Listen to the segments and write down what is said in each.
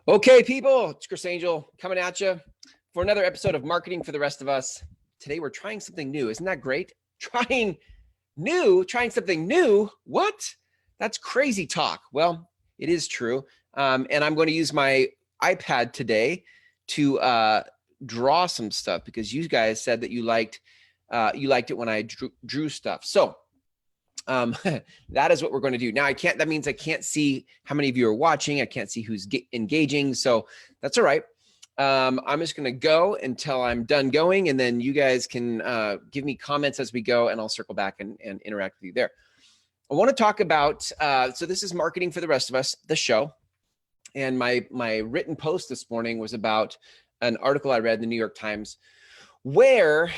Okay, people, it's Chris Angel coming at you for another episode of Marketing for the Rest of Us. Today, we're trying something new. Isn't that great? Trying something new. What? That's crazy talk. Well, it is true. And I'm going to use my iPad today to draw some stuff because you guys said that you liked it when I drew stuff. So that is what we're going to do. Now that means I can't see how many of you are watching. I can't see who's engaging. So that's all right. I'm just going to go until I'm done going. And then you guys can give me comments as we go and I'll circle back and interact with you there. I want to talk about, so this is Marketing for the Rest of Us, the show. And my written post this morning was about an article I read in the New York Times where,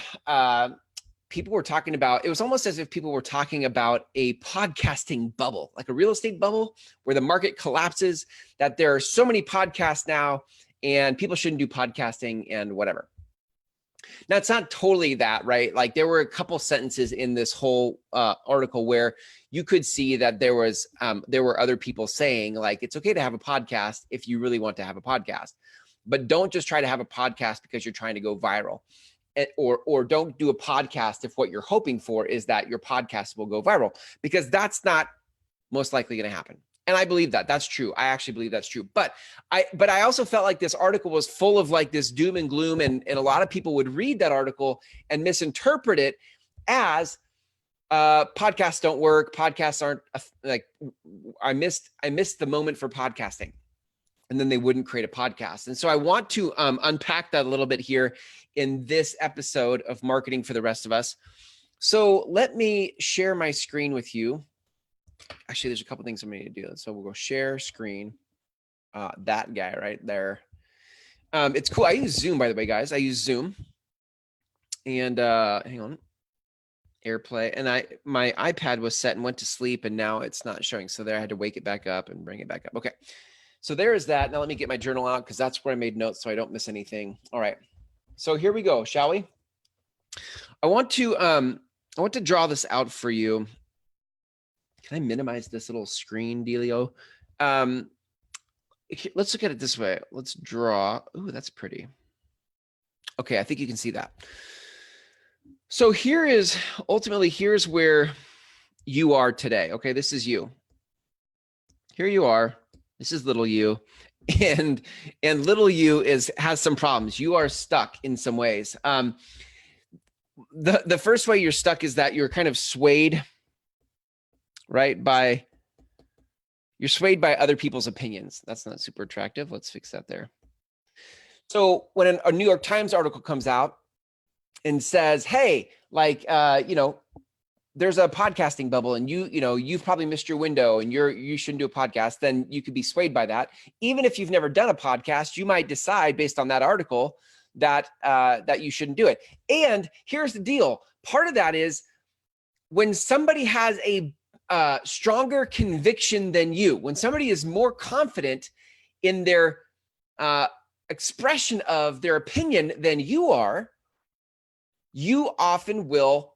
people were talking about, it was almost as if people were talking about a podcasting bubble, like a real estate bubble where the market collapses, that there are so many podcasts now and people shouldn't do podcasting and whatever. Now, it's not totally that, right? Like there were a couple sentences in this whole article where you could see that there were other people saying like, it's okay to have a podcast if you really want to have a podcast, but don't just try to have a podcast because you're trying to go viral. Or don't do a podcast if what you're hoping for is that your podcast will go viral, because that's not most likely going to happen. And I believe that that's true. I actually believe that's true. But I also felt like this article was full of like this doom and gloom, and a lot of people would read that article and misinterpret it as podcasts don't work. Podcasts aren't like, I missed the moment for podcasting. And then they wouldn't create a podcast. And so I want to unpack that a little bit here in this episode of Marketing for the Rest of Us. So let me share my screen with you. Actually, there's a couple things I'm going to do. So we'll go share screen. That guy right there. It's cool. I use Zoom, by the way, guys. I use Zoom. And hang on. AirPlay. And my iPad was set and went to sleep, and now it's not showing. So there I had to wake it back up and bring it back up. Okay. So there is that. Now let me get my journal out because that's where I made notes so I don't miss anything. All right. So here we go, shall we? I want to draw this out for you. Can I minimize this little screen dealio? Let's look at it this way. Let's draw. Ooh, that's pretty. Okay, I think you can see that. So here's where you are today. Okay, this is you. Here you are. This is little you, and little you has some problems. You are stuck in some ways. The first way you're stuck is that you're kind of swayed, right? You're swayed by other people's opinions. That's not super attractive. Let's fix that there. So when a New York Times article comes out and says, hey, like, there's a podcasting bubble and you've probably missed your window and you shouldn't do a podcast, then you could be swayed by that. Even if you've never done a podcast, you might decide based on that article that you shouldn't do it. And here's the deal. Part of that is when somebody has a stronger conviction than you, when somebody is more confident in their expression of their opinion than you are, you often will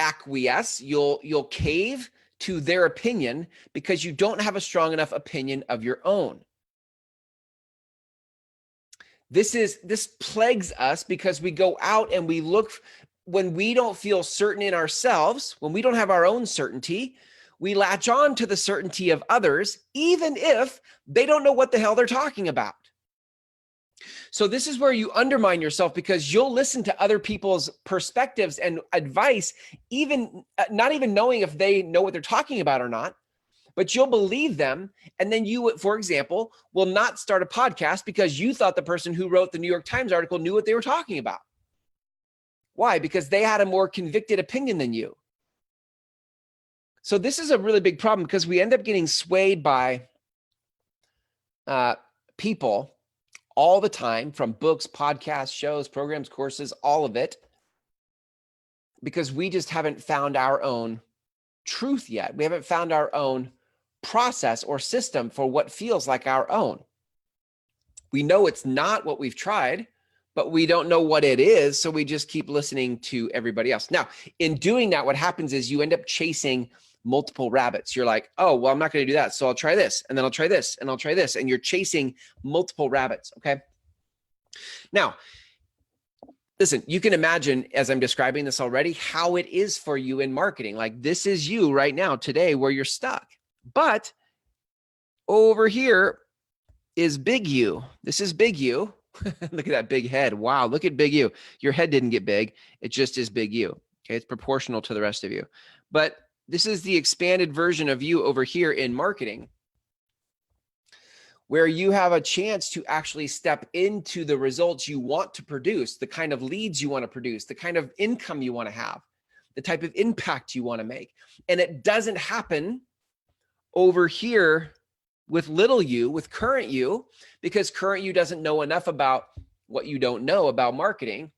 acquiesce, you'll cave to their opinion because you don't have a strong enough opinion of your own. This plagues us because we go out and we look, when we don't feel certain in ourselves, when we don't have our own certainty, we latch on to the certainty of others, even if they don't know what the hell they're talking about. So this is where you undermine yourself because you'll listen to other people's perspectives and advice, even not even knowing if they know what they're talking about or not, but you'll believe them. And then you, for example, will not start a podcast because you thought the person who wrote the New York Times article knew what they were talking about. Why? Because they had a more convicted opinion than you. So this is a really big problem because we end up getting swayed by people all the time, from books, podcasts, shows, programs, courses, all of it, because we just haven't found our own truth yet. We haven't found our own process or system for what feels like our own. We know it's not what we've tried, but we don't know what it is. So we just keep listening to everybody else. Now, in doing that, what happens is you end up chasing multiple rabbits. You're like, oh, well, I'm not going to do that. So I'll try this, and then I'll try this, and I'll try this. And you're chasing multiple rabbits, okay? Now, listen, you can imagine as I'm describing this already, how it is for you in marketing. Like this is you right now today where you're stuck. But over here is big you. This is big you. Look at that big head. Wow, look at big you. Your head didn't get big. It just is big you. Okay, it's proportional to the rest of you. But this is the expanded version of you over here in marketing, where you have a chance to actually step into the results you want to produce, the kind of leads you want to produce, the kind of income you want to have, the type of impact you want to make. And it doesn't happen over here with little you, with current you, because current you doesn't know enough about what you don't know about marketing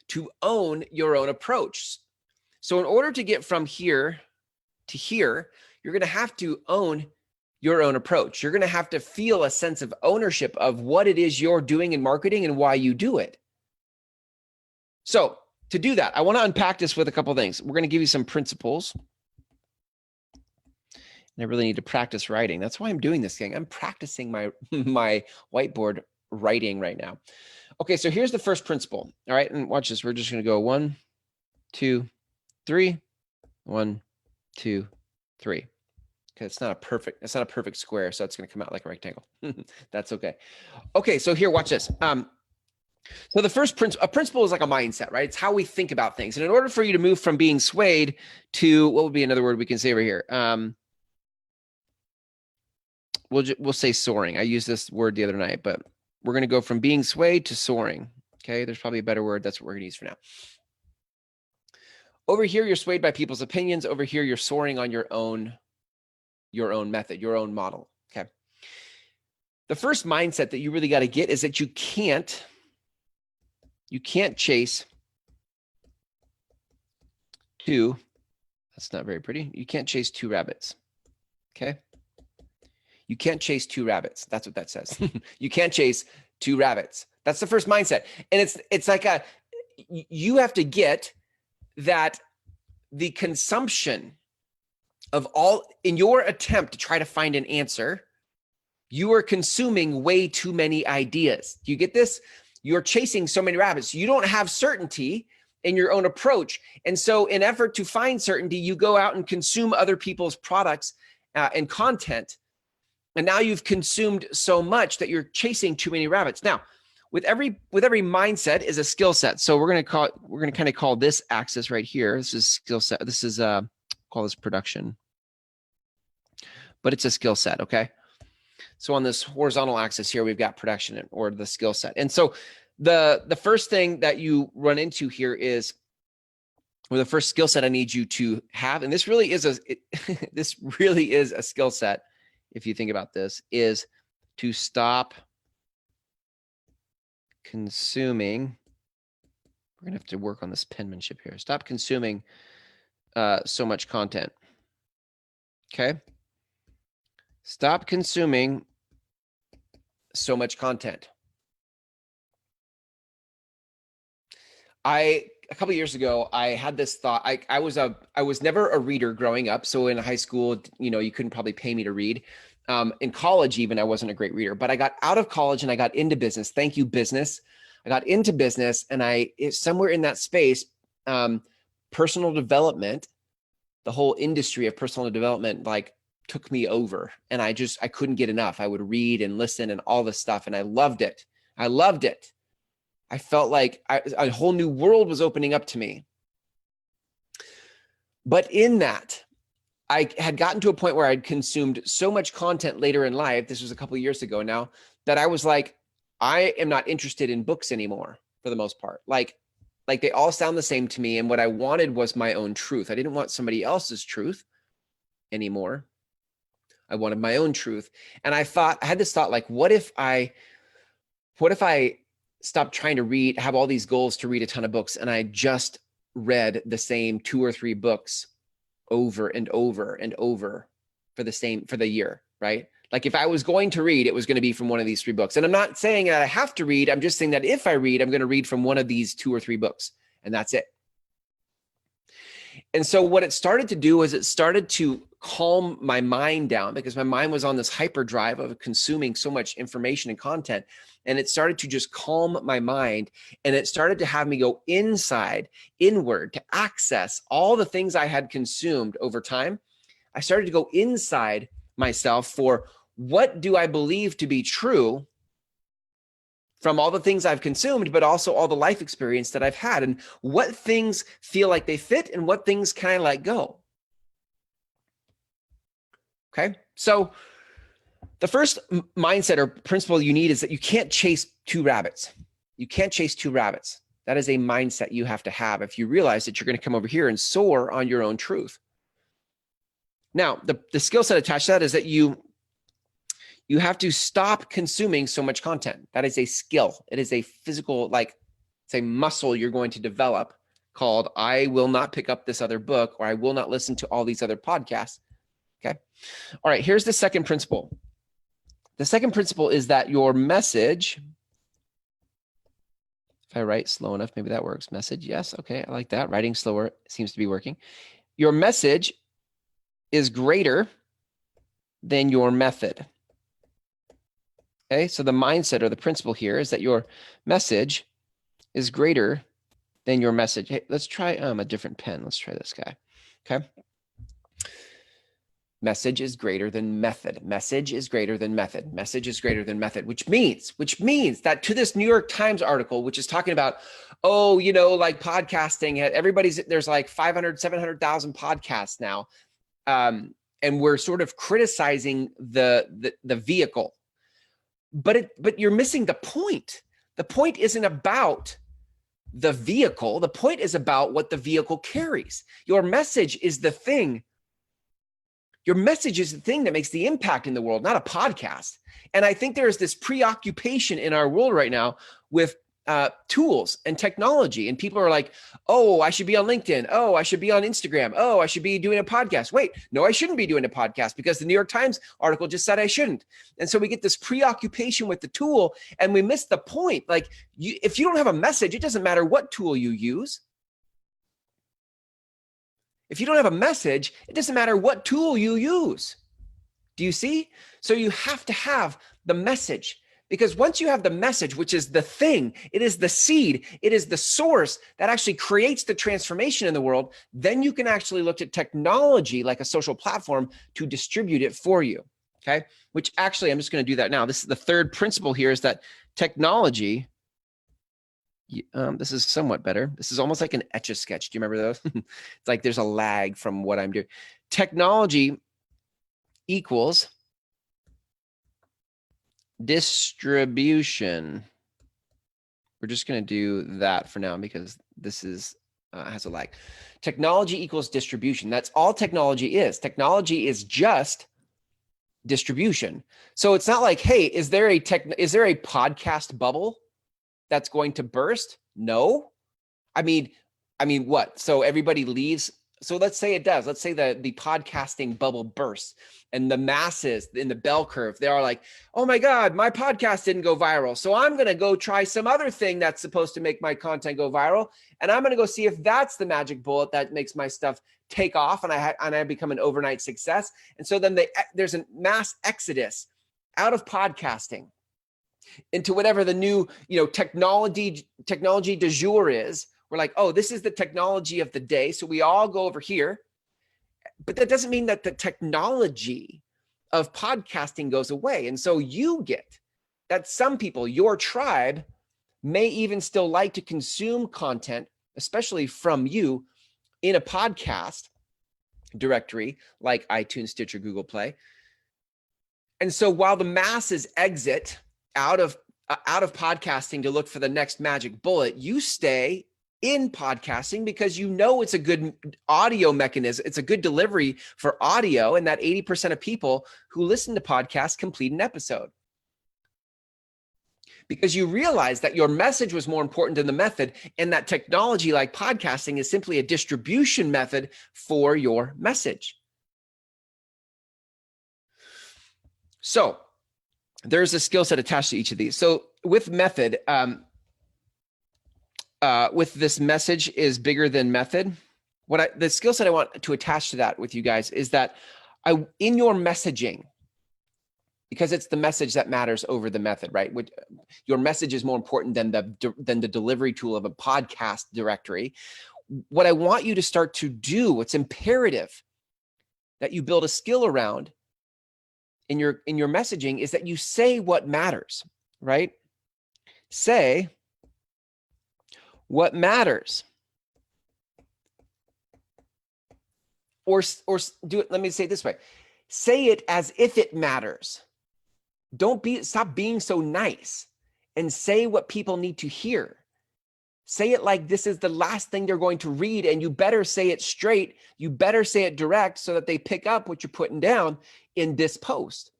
to own your own approach. So in order to get from here to here, you're going to have to own your own approach. You're going to have to feel a sense of ownership of what it is you're doing in marketing and why you do it. So to do that, I want to unpack this with a couple of things. We're going to give you some principles. And I really need to practice writing. That's why I'm doing this thing. I'm practicing my whiteboard writing right now. Okay, so here's the first principle. All right, and watch this. We're just going to go 1, 2, 3, 1, 2, 3. Okay, it's not a perfect square, so it's going to come out like a rectangle. That's okay. Okay, so here, watch this. So the first principle is like a mindset, right? It's how we think about things. And in order for you to move from being swayed to, what would be another word we can say over here? We'll say soaring. I used this word the other night, but we're going to go from being swayed to soaring. Okay, there's probably a better word. That's what we're going to use for now. Over here, you're swayed by people's opinions. Over here, you're soaring on your own method, your own model. Okay. The first mindset that you really got to get is that you can't chase two. That's not very pretty. You can't chase two rabbits. Okay. You can't chase two rabbits. That's what that says. You can't chase two rabbits. That's the first mindset. And it's like you have to get that the consumption of all, in your attempt to try to find an answer, you are consuming way too many ideas. Do you get this? You're chasing so many rabbits. You don't have certainty in your own approach. And so in effort to find certainty, you go out and consume other people's products and content. And now you've consumed so much that you're chasing too many rabbits. Now, with every mindset is a skill set. So we're going to kind of call this axis right here. This is skill set. This is call this production, but it's a skill set. Okay. So on this horizontal axis here, we've got production or the skill set. And so the first thing that you run into here is, or the first skill set I need you to have, and this really is a skill set. If you think about this, is to stop consuming. We're going to have to work on this penmanship here. Stop consuming so much content. Okay. Stop consuming so much content. A couple of years ago, I had this thought. I was never a reader growing up. So in high school, you couldn't probably pay me to read. In college, even, I wasn't a great reader, but I got out of college and I got into business. Thank you, business. I got into business, and somewhere in that space, personal development, the whole industry of personal development, like took me over, and I couldn't get enough. I would read and listen and all this stuff, and I loved it. I felt like a whole new world was opening up to me. But in that, I had gotten to a point where I'd consumed so much content later in life, this was a couple of years ago now, that I was like, I am not interested in books anymore for the most part. Like they all sound the same to me. And what I wanted was my own truth. I didn't want somebody else's truth anymore. I wanted my own truth. And I had this thought, like, what if I stopped trying to read, have all these goals to read a ton of books, and I just read the same 2 or 3 books over and over and over for the year, right? Like if I was going to read, it was going to be from one of these 3 books. And I'm not saying that I have to read. I'm just saying that if I read, I'm going to read from one of these 2 or 3 books, and that's it. And so what it started to do was it started to calm my mind down, because my mind was on this hyperdrive of consuming so much information and content. And it started to just calm my mind, and it started to have me go inward to access all the things I had consumed over time. I started to go inside myself for, what do I believe to be true from all the things I've consumed, but also all the life experience that I've had, and what things feel like they fit and what things can I let go? Okay. So the first mindset or principle you need is that you can't chase two rabbits. You can't chase two rabbits. That is a mindset you have to have if you realize that you're going to come over here and soar on your own truth. Now, the skill set attached to that is that you have to stop consuming so much content. That is a skill. It is a physical, like, it's a muscle you're going to develop called, I will not pick up this other book, or I will not listen to all these other podcasts. Okay. All right. Here's the second principle. The second principle is that your message, if I write slow enough, maybe that works. Message. Yes. Okay. I like that. Writing slower seems to be working. Your message is greater than your method. Okay. So the mindset or the principle here is that your message is greater than your message. Hey, let's try a different pen. Let's try this guy. Okay. Message is greater than method. Message is greater than method. Message is greater than method, which means that to this New York Times article, which is talking about, oh, you know, like podcasting, there's like 500, 700,000 podcasts now. And we're sort of criticizing the vehicle, but you're missing the point. The point isn't about the vehicle. The point is about what the vehicle carries. Your message is the thing. Your message is the thing that makes the impact in the world, not a podcast. And I think there is this preoccupation in our world right now with tools and technology. And people are like, oh, I should be on LinkedIn. Oh, I should be on Instagram. Oh, I should be doing a podcast. Wait, no, I shouldn't be doing a podcast because the New York Times article just said I shouldn't. And so we get this preoccupation with the tool and we miss the point. Like, if you don't have a message, it doesn't matter what tool you use. If you don't have a message, it doesn't matter what tool you use. Do you see? So you have to have the message, because once you have the message, which is the thing, it is the seed, it is the source that actually creates the transformation in the world, then you can actually look at technology like a social platform to distribute it for you. Okay. Which actually, I'm just going to do that now. This is the third principle here, is that technology, this is somewhat better. This is almost like an Etch-a-Sketch. Do you remember those? It's like there's a lag from what I'm doing. Technology equals distribution. We're just going to do that for now because this is has a lag. Technology equals distribution. That's all technology is. Technology is just distribution. So it's not like, hey, is there a podcast bubble that's going to burst? No. I mean, what? So everybody leaves. So let's say it does. Let's say the podcasting bubble bursts and the masses in the bell curve, they are like, oh my God, my podcast didn't go viral. So I'm going to go try some other thing that's supposed to make my content go viral. And I'm going to go see if that's the magic bullet that makes my stuff take off and I become an overnight success. And so then there's a mass exodus out of podcasting into whatever the new, technology du jour is. We're like, oh, this is the technology of the day. So we all go over here. But that doesn't mean that the technology of podcasting goes away. And so you get that some people, your tribe, may even still like to consume content, especially from you, in a podcast directory like iTunes, Stitcher, Google Play. And so while the masses exit out of podcasting to look for the next magic bullet, you stay in podcasting because it's a good audio mechanism. It's a good delivery for audio, and that 80% of people who listen to podcasts complete an episode. Because you realize that your message was more important than the method, and that technology like podcasting is simply a distribution method for your message. So there's a skill set attached to each of these. So with method, with this message is bigger than method. the skill set I want to attach to that with you guys is that in your messaging, because it's the message that matters over the method, right? Your message is more important than the delivery tool of a podcast directory. What I want you to start to do, what's imperative that you build a skill around in your messaging, is that you say what matters, right? Say what matters. Or do it, let me say it this way. Say it as if it matters. Stop being so nice and say what people need to hear. Say it like this is the last thing they're going to read, and you better say it straight. You better say it direct so that they pick up what you're putting down in this post,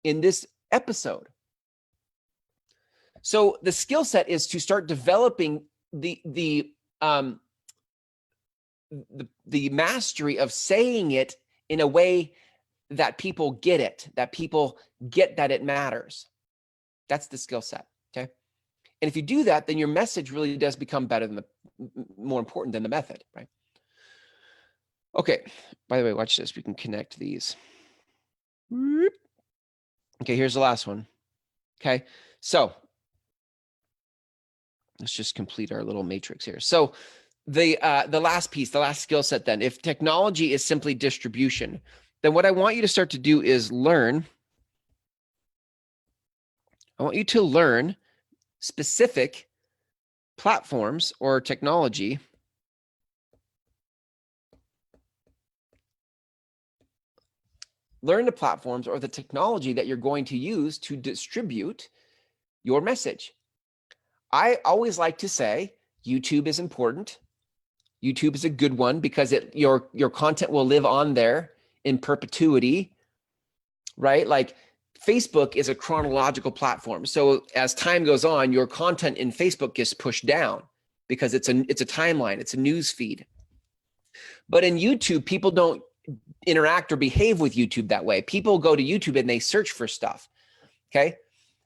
in this episode. So the skill set is to start developing the mastery of saying it in a way that people get it, that people get that it matters. That's the skill set, okay? And if you do that, then your message really does become better than more important than the method, right? Okay, by the way, watch this. We can connect these. Okay, here's the last one. Okay, so let's just complete our little matrix here. So the last piece, the last skill set then, if technology is simply distribution, then what I want you to start to do is learn. I want you to learn specific platforms or technology learn the platforms or the technology that you're going to use to distribute your message. I always like to say YouTube is important. YouTube is a good one because your content will live on there in perpetuity, right? Like Facebook is a chronological platform. So as time goes on, your content in Facebook gets pushed down because it's a timeline, it's a news feed. But in YouTube, people don't interact or behave with YouTube that way. People go to YouTube and they search for stuff. Okay.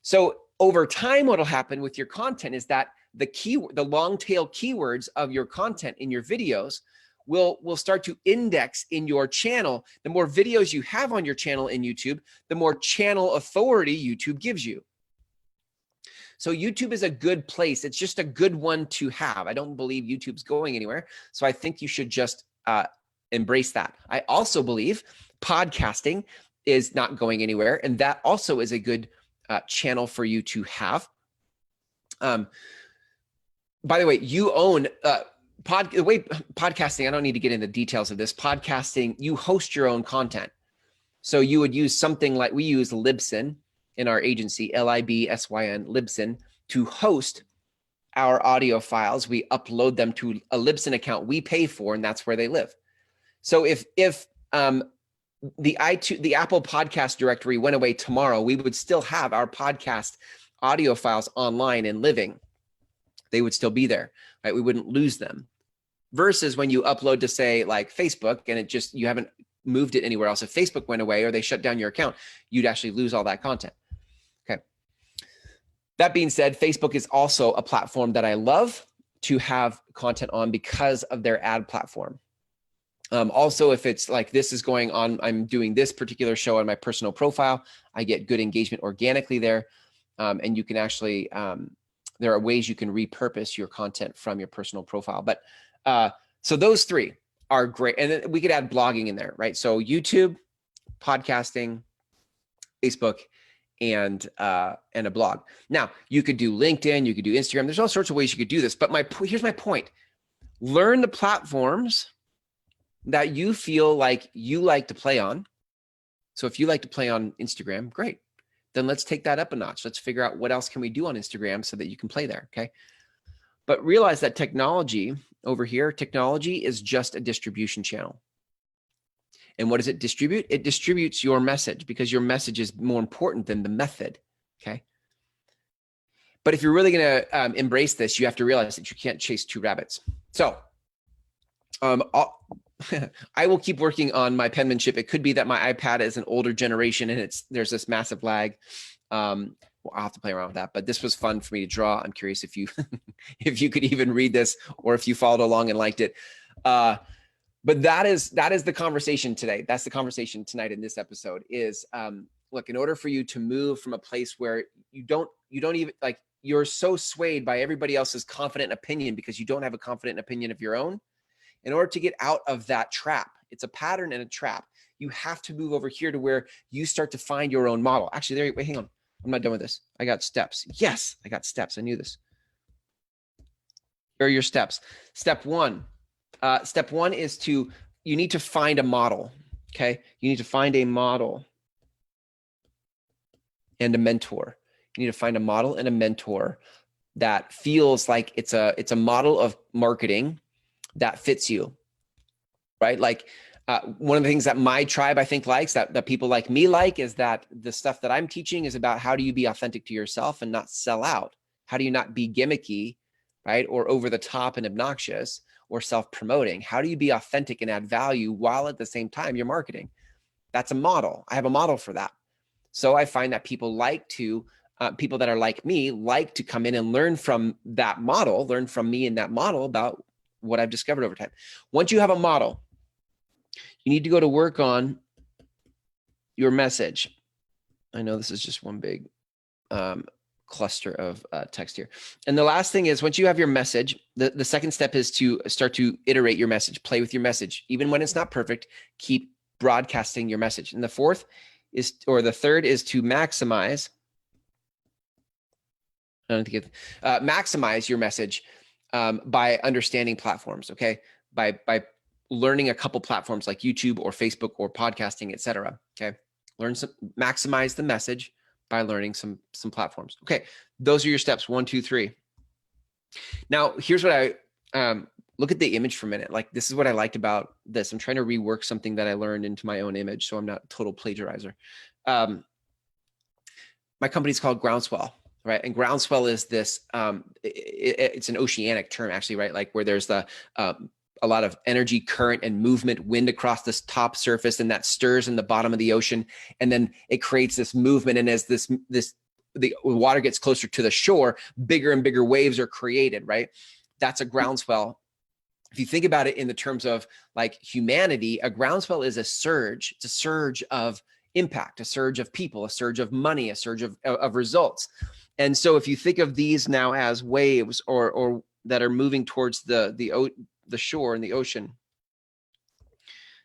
So over time, what'll happen with your content is that the long tail keywords of your content in your videos will start to index in your channel. The more videos you have on your channel in YouTube, the more channel authority YouTube gives you. So YouTube is a good place. It's just a good one to have. I don't believe YouTube's going anywhere. So I think you should just embrace that. I also believe podcasting is not going anywhere. And that also is a good channel for you to have. By the way, you own the way podcasting, I don't need to get into details of this. Podcasting, you host your own content. So you would use something like we use Libsyn in our agency, Libsyn, Libsyn, to host our audio files. We upload them to a Libsyn account we pay for, and that's where they live. So if the Apple podcast directory went away tomorrow, we would still have our podcast audio files online and living. They would still be there, right? We wouldn't lose them. Versus when you upload to say like Facebook and you haven't moved it anywhere else. If Facebook went away or they shut down your account, you'd actually lose all that content. Okay. That being said, Facebook is also a platform that I love to have content on because of their ad platform. Also, if it's like this is going on, I'm doing this particular show on my personal profile, I get good engagement organically there. And you can actually, there are ways you can repurpose your content from your personal profile. But so those three are great. And then we could add blogging in there, right? So YouTube, podcasting, Facebook, and a blog. Now, you could do LinkedIn, you could do Instagram. There's all sorts of ways you could do this. But here's my point. Learn the platforms that you feel like you like to play on. So if you like to play on Instagram, great. Then let's take that up a notch. Let's figure out what else can we do on Instagram so that you can play there, okay? But realize that technology over here, technology is just a distribution channel. And what does it distribute? It distributes your message because your message is more important than the method, okay? But if you're really gonna embrace this, you have to realize that you can't chase two rabbits. So I will keep working on my penmanship. It could be that my iPad is an older generation and there's this massive lag. Well, I'll have to play around with that, but this was fun for me to draw. I'm curious if you if you could even read this or if you followed along and liked it. But that is the conversation today. That's the conversation tonight in this episode is, look, in order for you to move from a place where you don't even like, you're so swayed by everybody else's confident opinion because you don't have a confident opinion of your own. In order to get out of that trap, it's a pattern and a trap. You have to move over here to where you start to find your own model. Actually, wait, hang on. I'm not done with this. I got steps. Yes, I got steps. I knew this. Here are your steps. Step one is you need to find a model. Okay. You need to find a model and a mentor. You need to find a model and a mentor that feels like it's a model of marketing that fits you, right? Like one of the things that my tribe, I think, likes, that people like me like, is that the stuff that I'm teaching is about how do you be authentic to yourself and not sell out? How do you not be gimmicky, right? Or over the top and obnoxious or self-promoting? How do you be authentic and add value while at the same time you're marketing? That's a model. I have a model for that. So I find that people people that are like me like to come in and learn from that model, learn from me in that model about what I've discovered over time. Once you have a model, you need to go to work on your message. I know this is just one big cluster of text here. And the last thing is, once you have your message, the second step is to start to iterate your message, play with your message. Even when it's not perfect, keep broadcasting your message. And the third is to maximize. Maximize your message by understanding platforms. Okay, by learning a couple platforms like YouTube or Facebook or podcasting, etc. Okay, maximize the message by learning some platforms. Okay, those are your steps 1, 2, 3. Now, here's what I look at the image for a minute. Like, this is what I liked about this. I'm trying to rework something that I learned into my own image, so I'm not a total plagiarizer. My company's called Groundswell, right? And Groundswell is this. It's an oceanic term, actually, right? Like where there's a lot of energy, current, and movement, wind across this top surface, and that stirs in the bottom of the ocean, and then it creates this movement. And as the water gets closer to the shore, bigger and bigger waves are created, right? That's a groundswell. If you think about it in the terms of like humanity, a groundswell is a surge. It's a surge of impact, a surge of people, a surge of money, a surge of results. And so if you think of these now as waves or that are moving towards the shore and the ocean,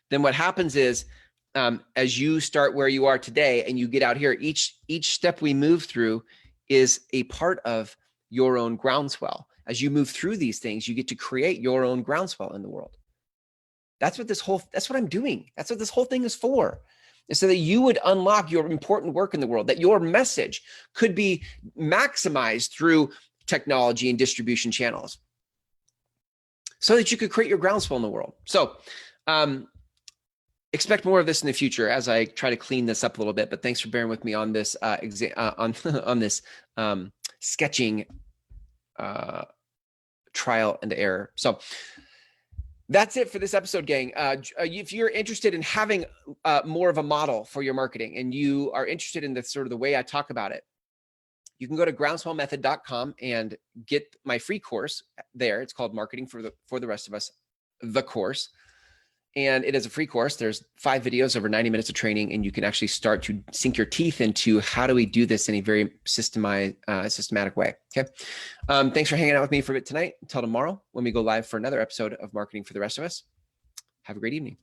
then what happens is as you start where you are today and you get out here, each step we move through is a part of your own groundswell. As you move through these things, you get to create your own groundswell in the world. That's what I'm doing. That's what this whole thing is for. Is so that you would unlock your important work in the world, that your message could be maximized through technology and distribution channels, so that you could create your groundswell in the world. So expect more of this in the future as I try to clean this up a little bit. But thanks for bearing with me on this on this sketching trial and error. So that's it for this episode, gang. If you're interested in having more of a model for your marketing, and you are interested in the sort of the way I talk about it, you can go to groundswellmethod.com and get my free course there. It's called Marketing for the Rest of Us, the course. And it is a free course. There's 5 videos over 90 minutes of training, and you can actually start to sink your teeth into how do we do this in a very systematic way. Okay. Thanks for hanging out with me for a bit tonight. Until tomorrow, when we go live for another episode of Marketing for the Rest of Us. Have a great evening.